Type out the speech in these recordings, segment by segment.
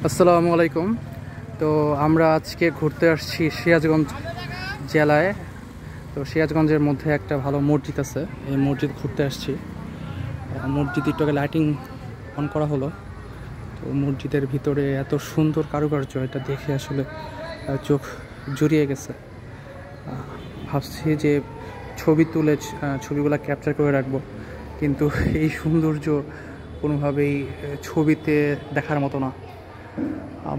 আসসালামু আলাইকুম। তো আমরা আজকে ঘুরতে আসছি সিরাজগঞ্জ জেলায়। তো সিরাজগঞ্জের মধ্যে একটা ভালো মসজিদ আছে, এই মসজিদ ঘুরতে আসছি। মসজিদটাকে লাইটিং অন করা হলো। তো মসজিদের ভিতরে এত সুন্দর কারুকার্য, এটা দেখে আসলে চোখ জুড়িয়ে গেছে। ভাবছি যে ছবি তুলে ছবিগুলো ক্যাপচার করে রাখবো, কিন্তু এই সৌন্দর্য কোনোভাবেই ছবিতে দেখার মতো না।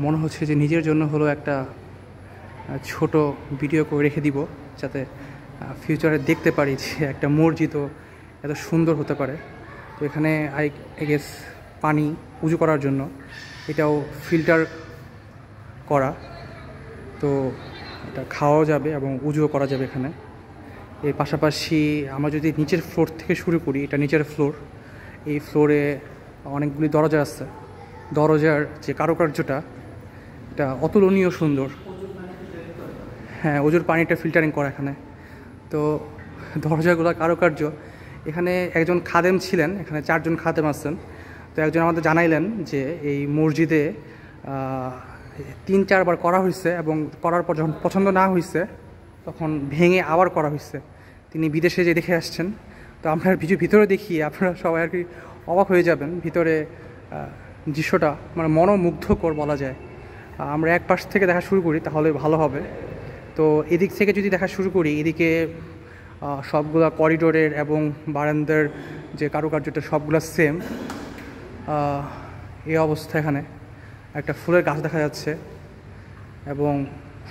মনে হচ্ছে যে নিজের জন্য হলো একটা ছোট ভিডিও করে রেখে দিব, যাতে ফিউচারে দেখতে পারি যে একটা মসজিদও এত সুন্দর হতে পারে। তো এখানে আই গেস পানি উজু করার জন্য এটাও ফিল্টার করা, তো এটা খাওয়াও যাবে এবং উজুও করা যাবে এখানে। এর পাশাপাশি আমরা যদি নিচের ফ্লোর থেকে শুরু করি, এটা নিচের ফ্লোর, এই ফ্লোরে অনেকগুলি দরজা আছে। দরজার যে কারুকার্যটা এটা অতুলনীয় সুন্দর। হ্যাঁ, ওজোর পানিটা ফিল্টারিং করা এখানে। তো দরজাগুলো কারুকার্য, এখানে একজন খাদেম ছিলেন, এখানে 4 জন খাদেম আছেন। তো একজন আমাদের জানাইলেন যে এই মসজিদে 3-4 বার করা হয়েছে এবং করার পর যখন পছন্দ না হয়েছে তখন ভেঙে আবার করা হয়েছে। তিনি বিদেশে যে দেখে আসছেন। তো আমরা ভিতরে দেখি, আপনারা সবাই আর কি অবাক হয়ে যাবেন। ভিতরে দৃশ্যটা মানে মনোমুগ্ধকর বলা যায়। আমরা এক পাশ থেকে দেখা শুরু করি তাহলে ভালো হবে। তো এদিক থেকে যদি দেখা শুরু করি, এদিকে সবগুলা করিডোরের এবং বারান্দার যে কারুকার্যটা সবগুলা সেম। এই অবস্থা, এখানে একটা ফুলের গাছ দেখা যাচ্ছে এবং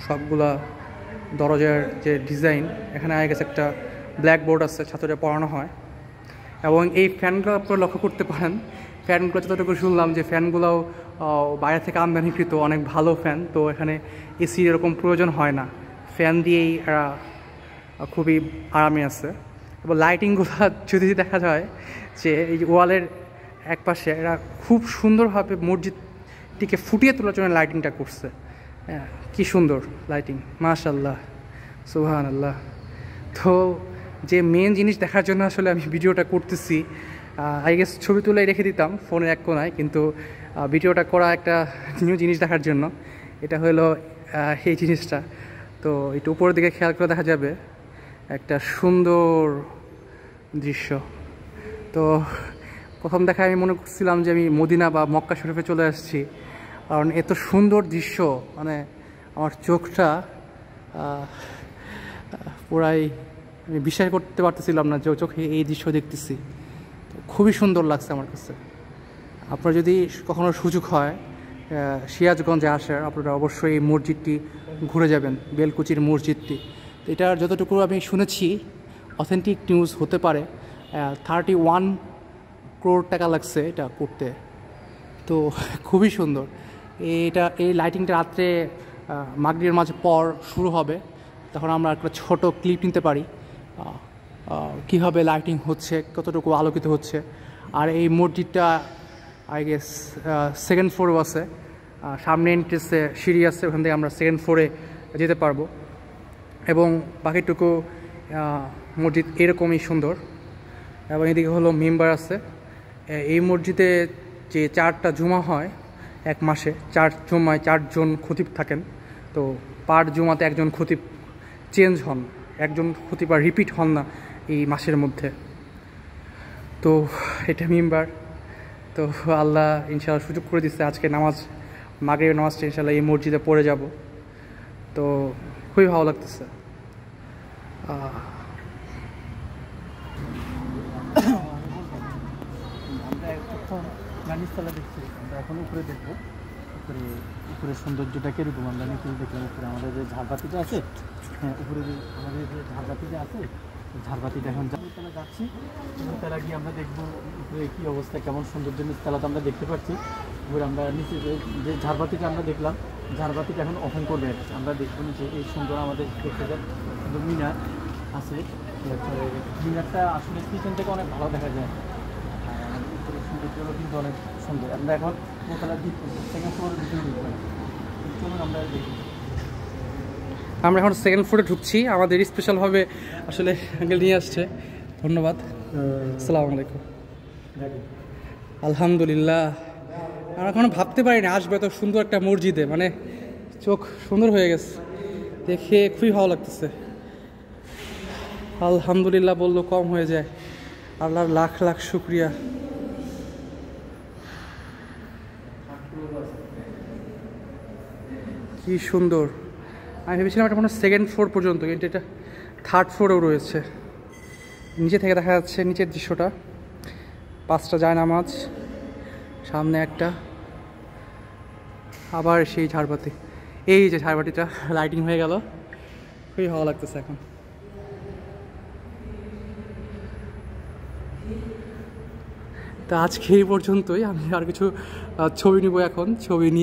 সবগুলা দরজার যে ডিজাইন, এখানে আগে গেছে একটা ব্ল্যাকবোর্ড আছে, ছাত্ররা পড়ানো হয়। এবং এই ফ্যানগুলো আপনারা লক্ষ্য করতে পারেন, ফ্যানগুলো যতটুকু শুনলাম যে ফ্যানগুলোও বাইরে থেকে আমদানিকৃত, অনেক ভালো ফ্যান। তো এখানে এসির এরকম প্রয়োজন হয় না, ফ্যান দিয়েই এরা খুবই আরামে আছে। এবং লাইটিংগুলো যদি দেখা যায় যে এই ওয়ালের এক পাশে এরা খুব সুন্দরভাবে মসজিদটিকে ফুটিয়ে তোলার জন্য লাইটিংটা করছে। হ্যাঁ, কী সুন্দর লাইটিং, মাশাআল্লাহ, সুবহানাল্লাহ। তো যে মেন জিনিস দেখার জন্য আসলে আমি ভিডিওটা করতেছি, আই গেস ছবি তুলে রেখে দিতাম ফোনের এক কোনায়, কিন্তু ভিডিওটা করা একটা নিউ জিনিস দেখার জন্য। এটা হলো এই জিনিসটা। তো একটু উপরের দিকে খেয়াল করে দেখা যাবে একটা সুন্দর দৃশ্য। তো প্রথম দেখায় আমি মনে করছিলাম যে আমি মদিনা বা মক্কা শরীফে চলে আসছি, কারণ এত সুন্দর দৃশ্য, মানে আমার চোখটা পুরাই আমি বিশ্বাস করতে পারতেছিলাম না যে চোখে এই দৃশ্য দেখতেছি। তো খুবই সুন্দর লাগছে আমার কাছে। আপনার যদি কখনো সুযোগ হয় সিরাজগঞ্জে আসার, আপনারা অবশ্যই এই মসজিদটি ঘুরে যাবেন, বেলকুচির মসজিদটি। তো এটার যতটুকু আমি শুনেছি অথেন্টিক নিউজ হতে পারে, 31 crore টাকা লাগছে এটা করতে। তো খুবই সুন্দর। এই লাইটিংটা রাত্রে মাগরিবের মাঝে পর শুরু হবে, তখন আমরা একটা ছোট ক্লিপ নিতে পারি কীভাবে লাইটিং হচ্ছে, কতটুকু আলোকিত হচ্ছে। আর এই মসজিদটা আই গেস 2nd ফ্লোরেও আছে, সামনে এন্ট্রেন্সে সিঁড়ি আছে, ওখান থেকে আমরা 2nd ফ্লোরে যেতে পারবো। এবং বাকিটুকু মসজিদ এরকমই সুন্দর। এবং এদিকে হলো মেম্বার আছে। এই মসজিদে যে 4টা জুমা হয় এক মাসে, 4 জুমায় 4 জন খতিব থাকেন। তো পার জুমাতে একজন খতিব চেঞ্জ হন, একজন খতিব আর রিপিট হন না এই মাসের মধ্যে। তো এটা মেম্বার। তো আল্লাহ ইনশাআল্লাহ সুযোগ করে দিচ্ছে, আজকে মাগরিবের নামাজটা ইনশাআল্লাহ এই মসজিদে পড়ে যাব। তো খুবই ভালো লাগতেছে। আমরা নিচতলা দেখছি, আমরা এখন উপরে দেখবো উপরে সৌন্দর্যটা কীরকম। আমরা নিচে দেখলাম উপরে আমাদের যে ঝাড়বাতিটা আছে, হ্যাঁ উপরে যে আমাদের যে ঝাড়বাতিটা আছে, ঝাড়বাতিটা এখন নিচতলা যাচ্ছি। নিচতলা গিয়ে আমরা দেখবো উপরে কী অবস্থা, কেমন সৌন্দর্য নিচতলা তো আমরা দেখতে পাচ্ছি। উপরে আমরা নিচে যে ঝাড়বাতিটা আমরা দেখলাম, ঝাড়বাতিটা এখন ওপেন করবে। আমরা দেখবো নিচে এই সুন্দর আমাদের দেখতে যায় সুন্দর মিনার আছে। মিনারটা আসলে পিছন থেকে অনেক ভালো দেখা যায়, সৌন্দর্য কিন্তু অনেক সুন্দর। আমরা এখন সেকেন্ড ফ্লোরে চলুন আমরা দেখি। আমরা এখন 2nd ফ্লোরে ঢুকছি। আমাদের স্পেশালভাবে আসলে অ্যাঙ্গেল নিয়ে আসছে, ধন্যবাদ। আসসালামু আলাইকুম। আলহামদুলিল্লাহ, আর এখনো ভাবতে পারিনি আসবে এত সুন্দর একটা মসজিদে, মানে চোখ সুন্দর হয়ে গেছে দেখে, খুবই ভালো লাগতেছে। আলহামদুলিল্লাহ বললো কম হয়ে যায়, আল্লাহর লাখ লাখ শুক্রিয়া। কি সুন্দর, আমি ভেবেছিলাম এটা কোনো সেকেন্ড ফ্লোর পর্যন্ত, কিন্তু এটা থার্ড ফ্লোরেও রয়েছে। নিচে থেকে দেখা যাচ্ছে নিচের দৃশ্যটা, 5টা জায়নামাজ, সামনে একটা, আবার সেই ঝাড়বাতি, এই যে ঝাড়বাতিটা লাইটিং হয়ে গেল, খুবই ভালো লাগতেছে এখন। তা আজকে এই পর্যন্তই, আমি আর কিছু ছবি নিব এখন, ছবি নিয়ে